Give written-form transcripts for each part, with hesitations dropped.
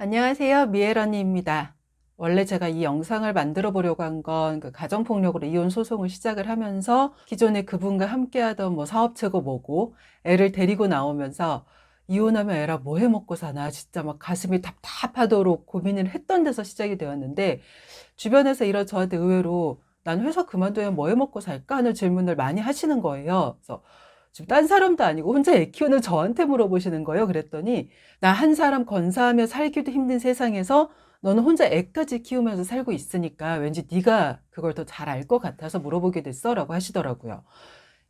안녕하세요. 미애러니입니다. 원래 제가 이 영상을 만들어 보려고 한 건 그 가정폭력으로 이혼 소송을 시작을 하면서 기존에 그분과 함께 하던 뭐 사업체고 뭐고 애를 데리고 나오면서 이혼하면 애라 뭐 해 먹고 사나 진짜 막 가슴이 답답하도록 고민을 했던 데서 시작이 되었는데 주변에서 이런 저한테 의외로 난 회사 그만두면 뭐 해 먹고 살까 하는 질문을 많이 하시는 거예요. 그래서 지금 딴 사람도 아니고 혼자 애 키우는 저한테 물어보시는 거예요. 그랬더니 나 한 사람 건사하며 살기도 힘든 세상에서 너는 혼자 애까지 키우면서 살고 있으니까 왠지 네가 그걸 더 잘 알 것 같아서 물어보게 됐어라고 하시더라고요.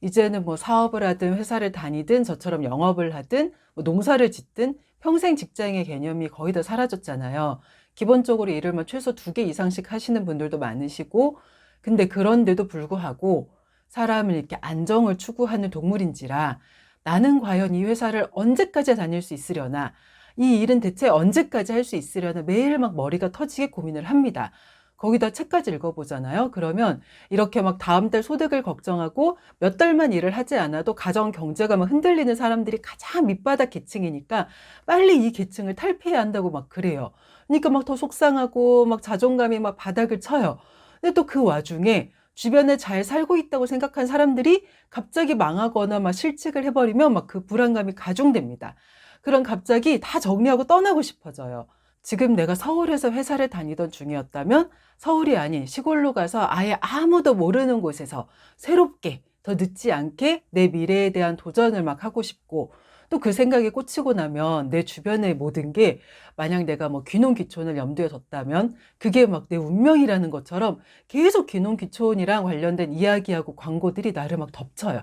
이제는 뭐 사업을 하든 회사를 다니든 저처럼 영업을 하든 뭐 농사를 짓든 평생 직장의 개념이 거의 다 사라졌잖아요. 기본적으로 일을 뭐 최소 2개 이상씩 하시는 분들도 많으시고, 근데 그런데도 불구하고 사람은 이렇게 안정을 추구하는 동물인지라 나는 과연 이 회사를 언제까지 다닐 수 있으려나, 이 일은 대체 언제까지 할 수 있으려나 매일 막 머리가 터지게 고민을 합니다. 거기다 책까지 읽어보잖아요. 그러면 이렇게 막 다음 달 소득을 걱정하고 몇 달만 일을 하지 않아도 가정 경제가 막 흔들리는 사람들이 가장 밑바닥 계층이니까 빨리 이 계층을 탈피해야 한다고 막 그래요. 그러니까 막 더 속상하고 막 자존감이 막 바닥을 쳐요. 근데 또 그 와중에 주변에 잘 살고 있다고 생각한 사람들이 갑자기 망하거나 막 실직을 해버리면 막 그 불안감이 가중됩니다. 그럼 갑자기 다 정리하고 떠나고 싶어져요. 지금 내가 서울에서 회사를 다니던 중이었다면 서울이 아닌 시골로 가서 아예 아무도 모르는 곳에서 새롭게 더 늦지 않게 내 미래에 대한 도전을 막 하고 싶고, 또 그 생각에 꽂히고 나면 내 주변의 모든 게 만약 내가 뭐 귀농귀촌을 염두에 뒀다면 그게 막 내 운명이라는 것처럼 계속 귀농귀촌이랑 관련된 이야기하고 광고들이 나를 막 덮쳐요.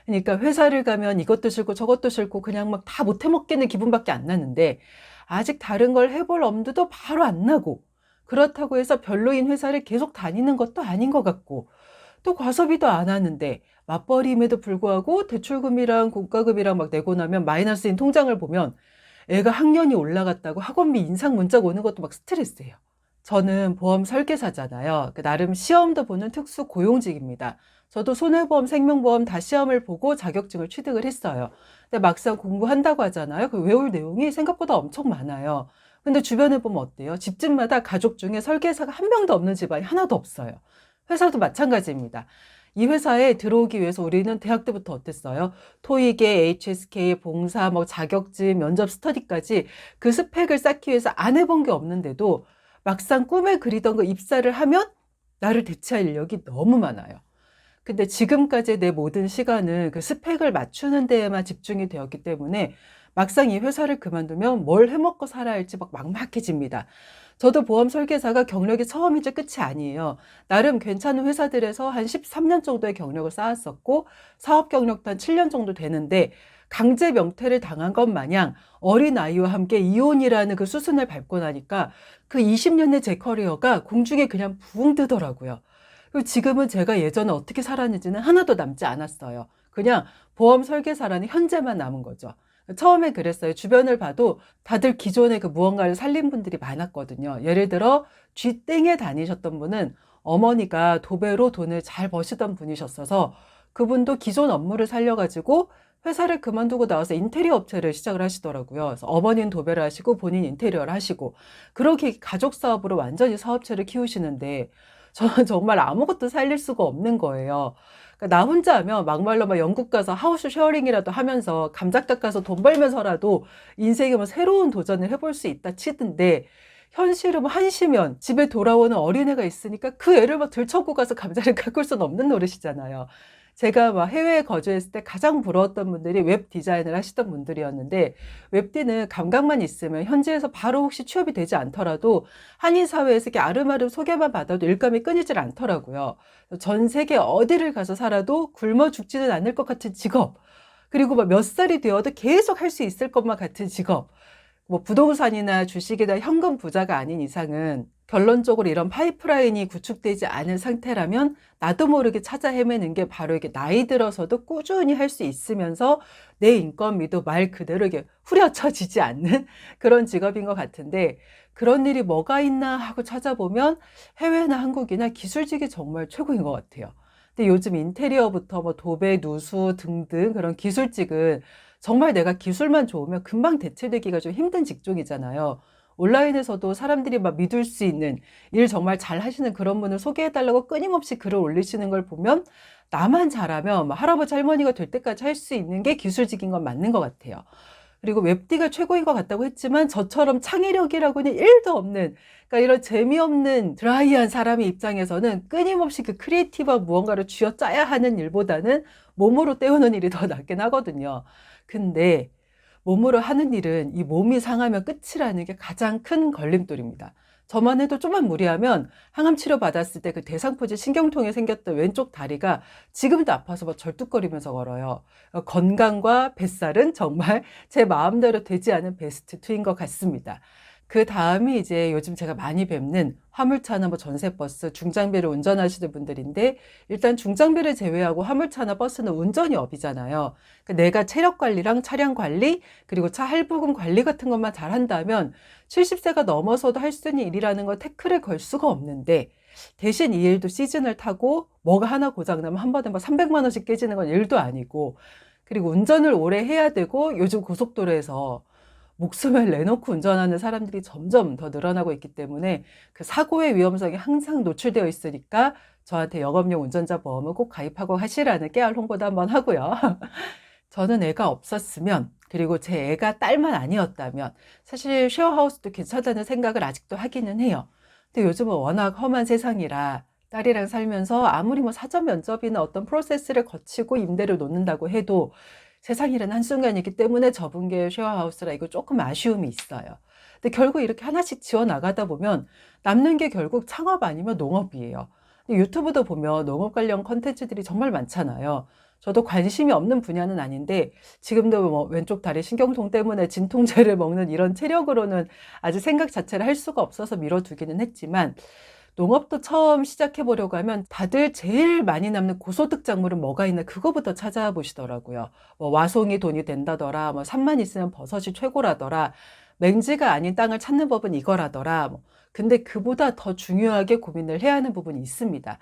그러니까 회사를 가면 이것도 싫고 저것도 싫고 그냥 막 다 못해 먹겠는 기분밖에 안 나는데 아직 다른 걸 해볼 엄두도 바로 안 나고, 그렇다고 해서 별로인 회사를 계속 다니는 것도 아닌 것 같고, 또 과소비도 안 하는데 맞벌이임에도 불구하고 대출금이랑 공과금이랑 막 내고 나면 마이너스인 통장을 보면 애가 학년이 올라갔다고 학원비 인상 문자가 오는 것도 막 스트레스예요. 저는 보험 설계사잖아요. 나름 시험도 보는 특수 고용직입니다. 저도 손해보험, 생명보험 다 시험을 보고 자격증을 취득을 했어요. 근데 막상 공부한다고 하잖아요. 그 외울 내용이 생각보다 엄청 많아요. 근데 주변에 보면 어때요? 집집마다 가족 중에 설계사가 한 명도 없는 집안이 하나도 없어요. 회사도 마찬가지입니다. 이 회사에 들어오기 위해서 우리는 대학 때부터 어땠어요? 토익에 HSK, 봉사, 뭐 자격증, 면접 스터디까지 그 스펙을 쌓기 위해서 안 해본 게 없는데도 막상 꿈에 그리던 거 입사를 하면 나를 대체할 인력이 너무 많아요. 근데 지금까지 내 모든 시간은 그 스펙을 맞추는 데에만 집중이 되었기 때문에 막상 이 회사를 그만두면 뭘 해먹고 살아야 할지 막 막막해집니다. 저도 보험 설계사가 경력이 처음이자 끝이 아니에요. 나름 괜찮은 회사들에서 한 13년 정도의 경력을 쌓았었고 사업 경력도 한 7년 정도 되는데 강제 명퇴를 당한 것 마냥 어린 아이와 함께 이혼이라는 그 수순을 밟고 나니까 그 20년의 제 커리어가 공중에 그냥 붕 뜨더라고요. 그리고 지금은 제가 예전에 어떻게 살았는지는 하나도 남지 않았어요. 그냥 보험 설계사라는 현재만 남은 거죠. 처음에 그랬어요. 주변을 봐도 다들 기존의 그 무언가를 살린 분들이 많았거든요. 예를 들어 쥐땡에 다니셨던 분은 어머니가 도배로 돈을 잘 버시던 분이셨어서 그분도 기존 업무를 살려가지고 회사를 그만두고 나와서 인테리어 업체를 시작을 하시더라고요. 그래서 어머니는 도배를 하시고 본인 인테리어를 하시고 그렇게 가족 사업으로 완전히 사업체를 키우시는데 저는 정말 아무것도 살릴 수가 없는 거예요. 그러니까 나 혼자 하면 막말로 막 영국 가서 하우스 쉐어링이라도 하면서 감작 깎아서 돈 벌면서라도 인생에 뭐 새로운 도전을 해볼 수 있다 치던데, 현실은 뭐 한시면 집에 돌아오는 어린애가 있으니까 그 애를 막 들쳐고 가서 감자를 깎을 수는 없는 노릇이잖아요. 제가 막 해외에 거주했을 때 가장 부러웠던 분들이 웹 디자인을 하시던 분들이었는데, 웹디는 감각만 있으면 현지에서 바로 혹시 취업이 되지 않더라도 한인 사회에서 이렇게 아름아름 소개만 받아도 일감이 끊이질 않더라고요. 전 세계 어디를 가서 살아도 굶어 죽지는 않을 것 같은 직업, 그리고 막 몇 살이 되어도 계속 할 수 있을 것만 같은 직업, 뭐 부동산이나 주식이나 현금 부자가 아닌 이상은 결론적으로 이런 파이프라인이 구축되지 않은 상태라면 나도 모르게 찾아 헤매는 게 바로 이게 나이 들어서도 꾸준히 할 수 있으면서 내 인건비도 말 그대로 이게 후려쳐지지 않는 그런 직업인 것 같은데, 그런 일이 뭐가 있나 하고 찾아보면 해외나 한국이나 기술직이 정말 최고인 것 같아요. 근데 요즘 인테리어부터 뭐 도배, 누수 등등 그런 기술직은 정말 내가 기술만 좋으면 금방 대체되기가 좀 힘든 직종이잖아요. 온라인에서도 사람들이 막 믿을 수 있는 일 정말 잘 하시는 그런 분을 소개해달라고 끊임없이 글을 올리시는 걸 보면 나만 잘하면 막 할아버지 할머니가 될 때까지 할 수 있는 게 기술직인 건 맞는 것 같아요. 그리고 웹디가 최고인 것 같다고 했지만 저처럼 창의력이라고는 1도 없는, 그러니까 이런 재미없는 드라이한 사람의 입장에서는 끊임없이 그 크리에이티브한 무언가를 쥐어짜야 하는 일보다는 몸으로 때우는 일이 더 낫긴 하거든요. 근데 몸으로 하는 일은 이 몸이 상하면 끝이라는 게 가장 큰 걸림돌입니다. 저만 해도 좀만 무리하면 항암 치료 받았을 때 그 대상포진 신경통에 생겼던 왼쪽 다리가 지금도 아파서 막 절뚝거리면서 걸어요. 건강과 뱃살은 정말 제 마음대로 되지 않은 베스트 2인 것 같습니다. 그 다음이 이제 요즘 제가 많이 뵙는 화물차나 뭐 전세버스, 중장비를 운전하시는 분들인데, 일단 중장비를 제외하고 화물차나 버스는 운전이 업이잖아요. 그러니까 내가 체력 관리랑 차량 관리, 그리고 차 할부금 관리 같은 것만 잘한다면 70세가 넘어서도 할 수 있는 일이라는 걸 태클을 걸 수가 없는데, 대신 이 일도 시즌을 타고 뭐가 하나 고장나면 한 번에 막 300만 원씩 깨지는 건 일도 아니고, 그리고 운전을 오래 해야 되고 요즘 고속도로에서 목숨을 내놓고 운전하는 사람들이 점점 더 늘어나고 있기 때문에 그 사고의 위험성이 항상 노출되어 있으니까 저한테 영업용 운전자 보험을 꼭 가입하고 하시라는 깨알 홍보도 한번 하고요. 저는 애가 없었으면, 그리고 제 애가 딸만 아니었다면 사실 쉐어하우스도 괜찮다는 생각을 아직도 하기는 해요. 근데 요즘은 워낙 험한 세상이라 딸이랑 살면서 아무리 뭐 사전 면접이나 어떤 프로세스를 거치고 임대를 놓는다고 해도 세상 일은 한순간이기 때문에 접은 게 쉐어하우스라 이거 조금 아쉬움이 있어요. 근데 결국 이렇게 하나씩 지어 나가다 보면 남는 게 결국 창업 아니면 농업이에요. 근데 유튜브도 보면 농업 관련 컨텐츠들이 정말 많잖아요. 저도 관심이 없는 분야는 아닌데 지금도 뭐 왼쪽 다리 신경통 때문에 진통제를 먹는 이런 체력으로는 아직 생각 자체를 할 수가 없어서 미뤄두기는 했지만, 농업도 처음 시작해 보려고 하면 다들 제일 많이 남는 고소득 작물은 뭐가 있나 그거부터 찾아보시더라고요. 뭐 와송이 돈이 된다더라, 뭐 산만 있으면 버섯이 최고라더라, 맹지가 아닌 땅을 찾는 법은 이거라더라. 뭐. 근데 그보다 더 중요하게 고민을 해야 하는 부분이 있습니다.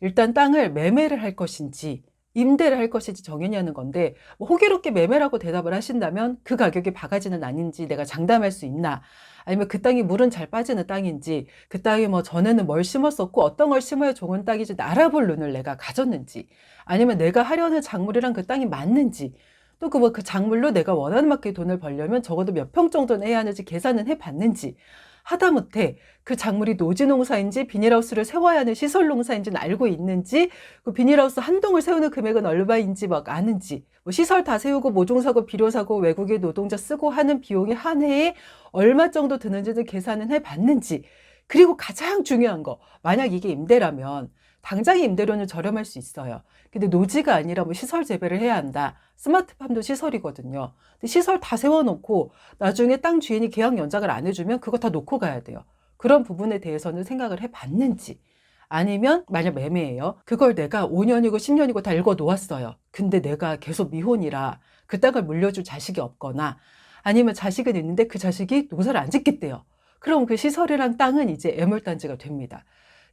일단 땅을 매매를 할 것인지 임대를 할 것인지 정해냐는 건데, 뭐 호기롭게 매매라고 대답을 하신다면 그 가격이 바가지는 아닌지 내가 장담할 수 있나, 아니면 그 땅이 물은 잘 빠지는 땅인지, 그 땅이 뭐 전에는 뭘 심었었고 어떤 걸 심어야 좋은 땅인지 알아볼 눈을 내가 가졌는지, 아니면 내가 하려는 작물이랑 그 땅이 맞는지, 또 그 작물로 내가 원하는 만큼 돈을 벌려면 적어도 몇 평 정도는 해야 하는지 계산은 해봤는지, 하다못해 그 작물이 노지농사인지 비닐하우스를 세워야 하는 시설농사인지는 알고 있는지, 그 비닐하우스 한 동을 세우는 금액은 얼마인지 막 아는지, 뭐 시설 다 세우고 모종사고 비료사고 외국의 노동자 쓰고 하는 비용이 한 해에 얼마 정도 드는지도 계산은 해봤는지, 그리고 가장 중요한 거, 만약 이게 임대라면 당장의 임대료는 저렴할 수 있어요. 근데 노지가 아니라 뭐 시설 재배를 해야 한다. 스마트팜도 시설이거든요. 근데 시설 다 세워놓고 나중에 땅 주인이 계약 연장을 안 해주면 그거 다 놓고 가야 돼요. 그런 부분에 대해서는 생각을 해봤는지, 아니면 만약 매매예요. 그걸 내가 5년이고 10년이고 다 읽어 놓았어요. 근데 내가 계속 미혼이라 그 땅을 물려줄 자식이 없거나, 아니면 자식은 있는데 그 자식이 농사를 안 짓겠대요. 그럼 그 시설이랑 땅은 이제 애물단지가 됩니다.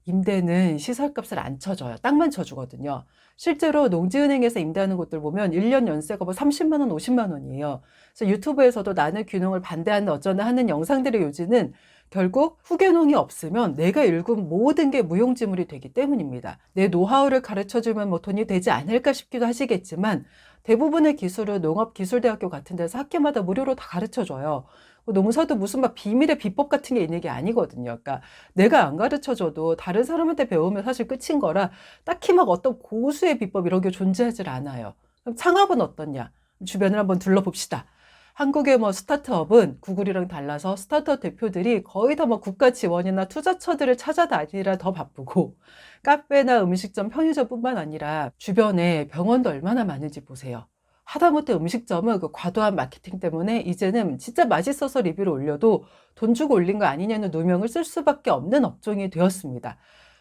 임대는 시설값을 안 쳐줘요. 땅만 쳐주거든요. 실제로 농지은행에서 임대하는 곳들 보면 1년 연세가 뭐 30만 원, 50만 원이에요. 그래서 유튜브에서도 나는 귀농을 반대하는 어쩌나 하는 영상들의 요지는 결국 후계농이 없으면 내가 일군 모든 게 무용지물이 되기 때문입니다. 내 노하우를 가르쳐주면 뭐 돈이 되지 않을까 싶기도 하시겠지만, 대부분의 기술은 농업기술대학교 같은 데서 학교마다 무료로 다 가르쳐줘요. 농사도 무슨 막 비밀의 비법 같은 게 있는 게 아니거든요. 그러니까 내가 안 가르쳐줘도 다른 사람한테 배우면 사실 끝인 거라 딱히 막 어떤 고수의 비법 이런 게 존재하질 않아요. 그럼 창업은 어떻냐? 주변을 한번 둘러봅시다. 한국의 뭐 스타트업은 구글이랑 달라서 스타트업 대표들이 거의 다 뭐 국가 지원이나 투자처들을 찾아다니라 더 바쁘고, 카페나 음식점, 편의점뿐만 아니라 주변에 병원도 얼마나 많은지 보세요. 하다못해 음식점은 그 과도한 마케팅 때문에 이제는 진짜 맛있어서 리뷰를 올려도 돈 주고 올린 거 아니냐는 누명을 쓸 수밖에 없는 업종이 되었습니다.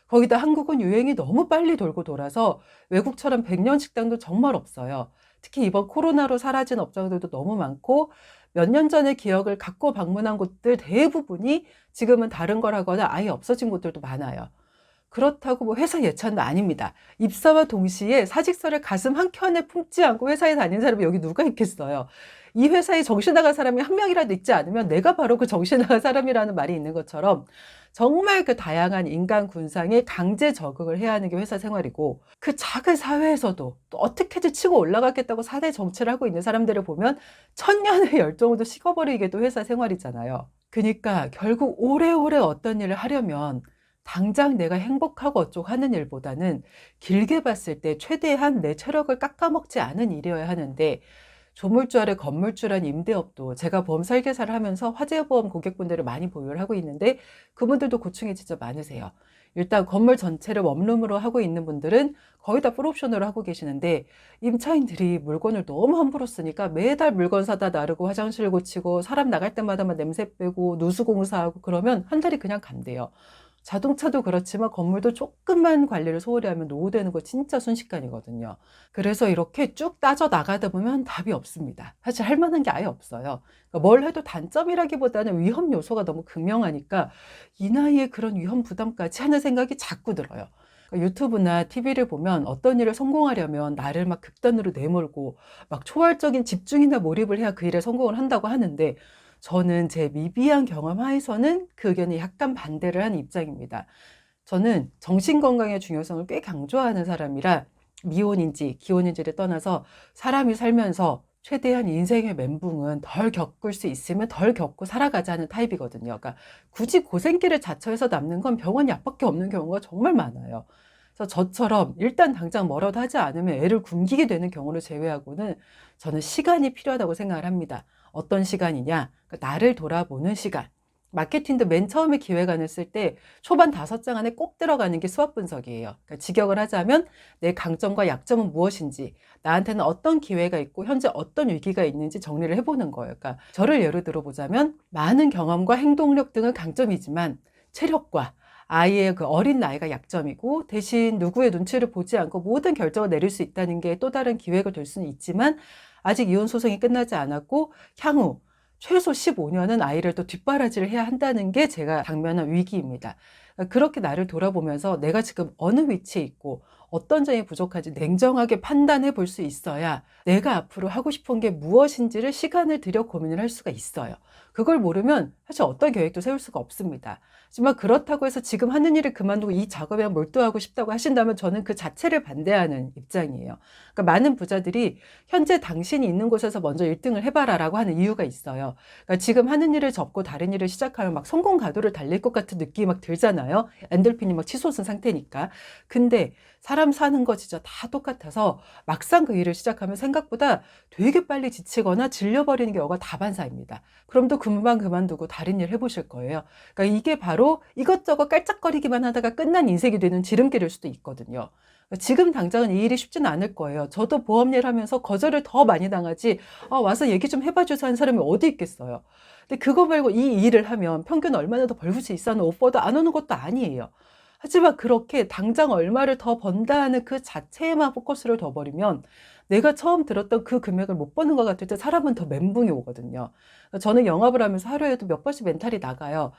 거기다 한국은 유행이 너무 빨리 돌고 돌아서 외국처럼 100년 식당도 정말 없어요. 특히 이번 코로나로 사라진 업종들도 너무 많고, 몇 년 전의 기억을 갖고 방문한 곳들 대부분이 지금은 다른 거라거나 아예 없어진 곳들도 많아요. 그렇다고 뭐 회사 예찬도 아닙니다. 입사와 동시에 사직서를 가슴 한켠에 품지 않고 회사에 다닌 사람이 여기 누가 있겠어요. 이 회사에 정신 나간 사람이 한 명이라도 있지 않으면 내가 바로 그 정신 나간 사람이라는 말이 있는 것처럼 정말 그 다양한 인간 군상에 강제 적응을 해야 하는 게 회사 생활이고, 그 작은 사회에서도 또 어떻게든 치고 올라가겠다고 사대 정치를 하고 있는 사람들을 보면 천년의 열정도 식어버리게도 회사 생활이잖아요. 그러니까 결국 오래오래 어떤 일을 하려면 당장 내가 행복하고 어쩌고 하는 일보다는 길게 봤을 때 최대한 내 체력을 깎아먹지 않은 일이어야 하는데, 조물주 아래 건물주란 임대업도 제가 보험 설계사를 하면서 화재보험 고객분들을 많이 보유를 하고 있는데, 그분들도 고충이 진짜 많으세요. 일단 건물 전체를 원룸으로 하고 있는 분들은 거의 다 풀옵션으로 하고 계시는데, 임차인들이 물건을 너무 함부로 쓰니까 매달 물건 사다 나르고 화장실 고치고 사람 나갈 때마다만 냄새 빼고 누수공사하고 그러면 한 달이 그냥 간대요. 자동차도 그렇지만 건물도 조금만 관리를 소홀히 하면 노후되는 거 진짜 순식간이거든요. 그래서 이렇게 쭉 따져 나가다 보면 답이 없습니다. 사실 할 만한 게 아예 없어요. 그러니까 뭘 해도 단점이라기보다는 위험 요소가 너무 극명하니까 이 나이에 그런 위험 부담까지 하는 생각이 자꾸 들어요. 그러니까 유튜브나 TV를 보면 어떤 일을 성공하려면 나를 막 극단으로 내몰고 막 초월적인 집중이나 몰입을 해야 그 일에 성공을 한다고 하는데, 저는 제 미비한 경험 하에서는 그 의견에 약간 반대를 하는 입장입니다. 저는 정신건강의 중요성을 꽤 강조하는 사람이라 미혼인지 기혼인지를 떠나서 사람이 살면서 최대한 인생의 멘붕은 덜 겪을 수 있으면 덜 겪고 살아가자는 타입이거든요. 그러니까 굳이 고생길을 자처해서 남는 건 병원 약밖에 없는 경우가 정말 많아요. 그래서 저처럼 일단 당장 뭐라도 하지 않으면 애를 굶기게 되는 경우를 제외하고는 저는 시간이 필요하다고 생각을 합니다. 어떤 시간이냐? 그러니까 나를 돌아보는 시간. 마케팅도 맨 처음에 기획안을 쓸 때 초반 5장 안에 꼭 들어가는 게 수업 분석이에요. 그러니까 직역을 하자면 내 강점과 약점은 무엇인지, 나한테는 어떤 기회가 있고 현재 어떤 위기가 있는지 정리를 해보는 거예요. 그러니까 저를 예로 들어보자면 많은 경험과 행동력 등은 강점이지만 체력과 아이의 그 어린 나이가 약점이고, 대신 누구의 눈치를 보지 않고 모든 결정을 내릴 수 있다는 게 또 다른 기회가 될 수는 있지만, 아직 이혼 소송이 끝나지 않았고 향후 최소 15년은 아이를 또 뒷바라지를 해야 한다는 게 제가 당면한 위기입니다. 그렇게 나를 돌아보면서 내가 지금 어느 위치에 있고 어떤 점이 부족한지 냉정하게 판단해 볼 수 있어야 내가 앞으로 하고 싶은 게 무엇인지를 시간을 들여 고민을 할 수가 있어요. 그걸 모르면 사실 어떤 계획도 세울 수가 없습니다. 하지만 그렇다고 해서 지금 하는 일을 그만두고 이 작업에 몰두하고 싶다고 하신다면 저는 그 자체를 반대하는 입장이에요. 그러니까 많은 부자들이 현재 당신이 있는 곳에서 먼저 1등을 해봐라라고 하는 이유가 있어요. 그러니까 지금 하는 일을 접고 다른 일을 시작하면 막 성공 가도를 달릴 것 같은 느낌이 막 들잖아요. 엔돌핀이 막 치솟은 상태니까. 근데 사람 사는 거 진짜 다 똑같아서 막상 그 일을 시작하면 생각보다 되게 빨리 지치거나 질려버리는 경우가 다반사입니다. 그럼 또 금방 그만두고 다른 일 해보실 거예요. 그러니까 이게 바로 이것저것 깔짝거리기만 하다가 끝난 인생이 되는 지름길일 수도 있거든요. 지금 당장은 이 일이 쉽지는 않을 거예요. 저도 보험 일 하면서 거절을 더 많이 당하지, 와서 얘기 좀 해봐 주세요 하는 사람이 어디 있겠어요. 근데 그거 말고 이 일을 하면 평균 얼마나 더 벌고 수 있어 하는 오퍼도 안 오는 것도 아니에요. 하지만 그렇게 당장 얼마를 더 번다 하는 그 자체에만 포커스를 둬버리면 내가 처음 들었던 그 금액을 못 버는 것 같을 때 사람은 더 멘붕이 오거든요. 저는 영업을 하면서 하루에도 몇 번씩 멘탈이 나가요.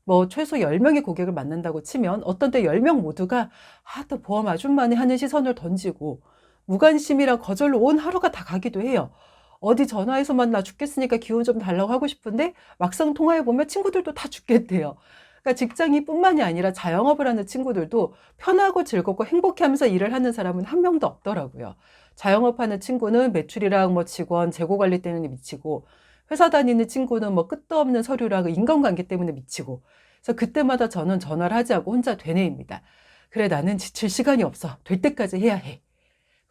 뭐 최소 10명의 고객을 만난다고 치면 어떤 때 10명 모두가 또 보험 아줌마네 하는 시선을 던지고, 무관심이랑 거절로 온 하루가 다 가기도 해요. 어디 전화해서만 나 죽겠으니까 기운 좀 달라고 하고 싶은데 막상 통화해보면 친구들도 다 죽겠대요. 그러니까 직장인 뿐만이 아니라 자영업을 하는 친구들도 편하고 즐겁고 행복해하면서 일을 하는 사람은 한 명도 없더라고요. 자영업하는 친구는 매출이랑 뭐 직원 재고 관리 때문에 미치고, 회사 다니는 친구는 뭐 끝도 없는 서류랑 인간관계 때문에 미치고. 그래서 그때마다 저는 전화를 하지 않고 혼자 되뇌입니다. 그래, 나는 지칠 시간이 없어. 될 때까지 해야 해.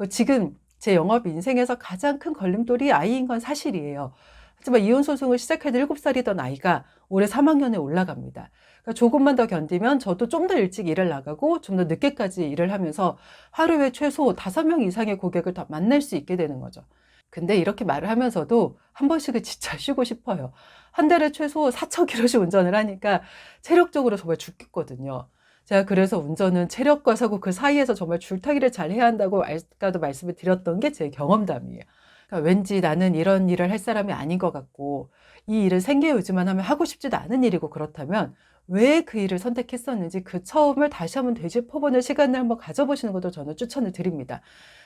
지금 제 영업 인생에서 가장 큰 걸림돌이 아이인 건 사실이에요. 하지만 이혼 소송을 시작할 때 7살이던 아이가 올해 3학년에 올라갑니다. 그러니까 조금만 더 견디면 저도 좀 더 일찍 일을 나가고 좀 더 늦게까지 일을 하면서 하루에 최소 5명 이상의 고객을 더 만날 수 있게 되는 거죠. 근데 이렇게 말을 하면서도 한 번씩은 진짜 쉬고 싶어요. 한 달에 최소 4,000km씩 운전을 하니까 체력적으로 정말 죽겠거든요. 제가 그래서 운전은 체력과 사고 그 사이에서 정말 줄타기를 잘 해야 한다고 아까도 말씀을 드렸던 게 제 경험담이에요. 그러니까 왠지 나는 이런 일을 할 사람이 아닌 것 같고, 이 일을 생계 유지만 하면 하고 싶지도 않은 일이고 그렇다면 왜 그 일을 선택했었는지 그 처음을 다시 한번 되짚어보는 시간을 한번 가져보시는 것도 저는 추천을 드립니다.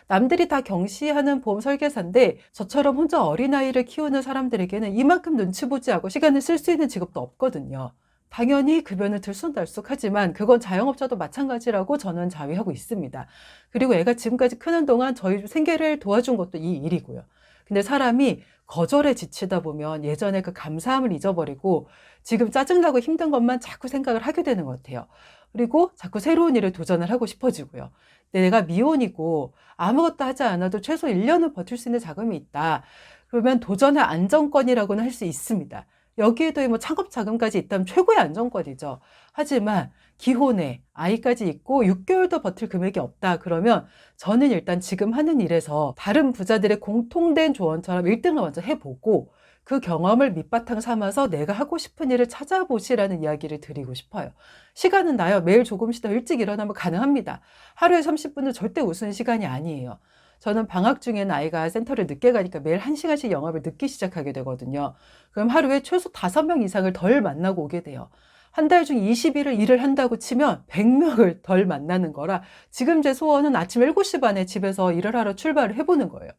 남들이 다 경시하는 보험 설계사인데 저처럼 혼자 어린아이를 키우는 사람들에게는 이만큼 눈치 보지 않고 시간을 쓸 수 있는 직업도 없거든요. 당연히 급여는 들쑥날쑥하지만 그건 자영업자도 마찬가지라고 저는 자위하고 있습니다. 그리고 애가 지금까지 크는 동안 저희 생계를 도와준 것도 이 일이고요. 근데 사람이 거절에 지치다 보면 예전에 그 감사함을 잊어버리고 지금 짜증나고 힘든 것만 자꾸 생각을 하게 되는 것 같아요. 그리고 자꾸 새로운 일에 도전을 하고 싶어지고요. 내가 미혼이고 아무것도 하지 않아도 최소 1년은 버틸 수 있는 자금이 있다. 그러면 도전의 안정권이라고는 할 수 있습니다. 여기에도 뭐 창업 자금까지 있다면 최고의 안정권이죠. 하지만 기혼에 아이까지 있고 6개월도 버틸 금액이 없다. 그러면 저는 일단 지금 하는 일에서 다른 부자들의 공통된 조언처럼 1등을 먼저 해보고 그 경험을 밑바탕 삼아서 내가 하고 싶은 일을 찾아보시라는 이야기를 드리고 싶어요. 시간은 나요. 매일 조금씩 더 일찍 일어나면 가능합니다. 하루에 30분은 절대 우스운 시간이 아니에요. 저는 방학 중에는 아이가 센터를 늦게 가니까 매일 1시간씩 영업을 늦게 시작하게 되거든요. 그럼 하루에 최소 5명 이상을 덜 만나고 오게 돼요. 한 달 중 20일을 일을 한다고 치면 100명을 덜 만나는 거라 지금 제 소원은 아침 7시 반에 집에서 일을 하러 출발을 해보는 거예요.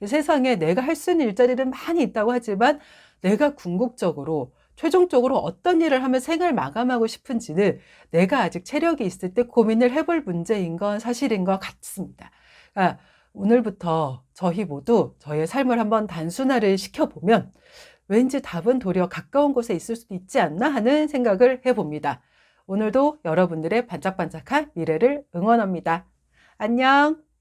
세상에 내가 할 수 있는 일자리는 많이 있다고 하지만 내가 궁극적으로 최종적으로 어떤 일을 하면 생을 마감하고 싶은지는 내가 아직 체력이 있을 때 고민을 해볼 문제인 건 사실인 것 같습니다. 그러니까 오늘부터 저희 모두 저의 삶을 한번 단순화를 시켜보면 왠지 답은 도리어 가까운 곳에 있을 수도 있지 않나 하는 생각을 해봅니다. 오늘도 여러분들의 반짝반짝한 미래를 응원합니다. 안녕!